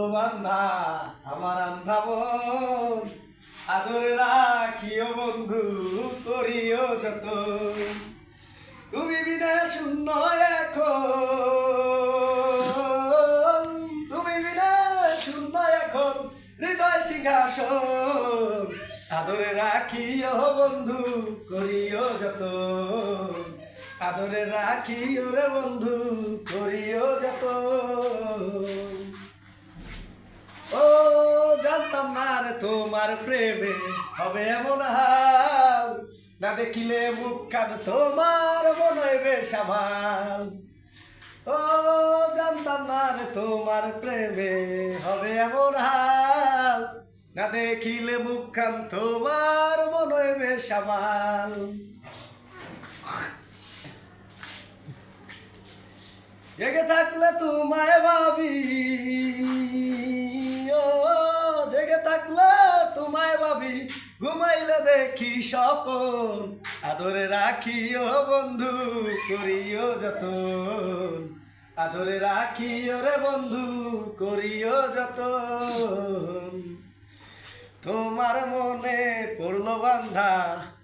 বান্ধা আমার আন্ধা মন আদরে রাখিও বন্ধু করিও যত তুমি বিনা শূন্য এখন তুমি বিনা শূন্য এখন হৃদয় সিংহাসন আদরে রাখিও বন্ধু করিও যত আদরে রাখিও রে বন্ধু করিও যত ও জানতাম না রে তোমার প্রেমে হবে এমন হাল না দেখিলে মুখখান তোমার মনে হইবে সামাল ও জানতাম না রে তোমার প্রেমে হবে এমন হাল না দেখিলে মুখখান তোমার মনে হইবে সামাল জেগে থাকলে তোমায় ভাবি ঘুমাইলে দেখি স্বপন আদরে রাখিও বন্ধু করিও যতন আদরে রাখিও রে বন্ধু করিও যতন তোমার মনে পড়লো বান্ধা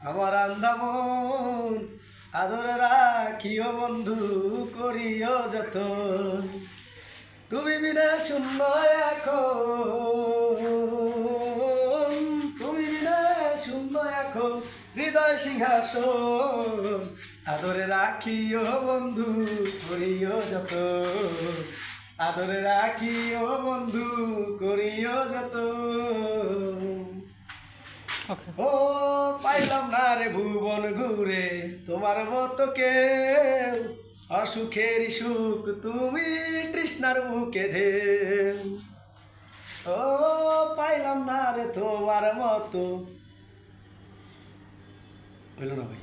আমার আন্ধা মন আদরে রাখিও বন্ধু করিও যতন তুমি বিনা শূন্য এখন হৃদয় সিংহাসন আদরে রাখিও বন্ধু করিও যত আদরে রাখিও বন্ধু করিও যত ও পাইলাম না রে ভুবন ঘুরে তোমার মতো কেউ অসুখের সুখ তুমি তৃষ্ণার বুকে ঢেউ ও পাইলাম না রে তোমার মতো হইল না ভাই।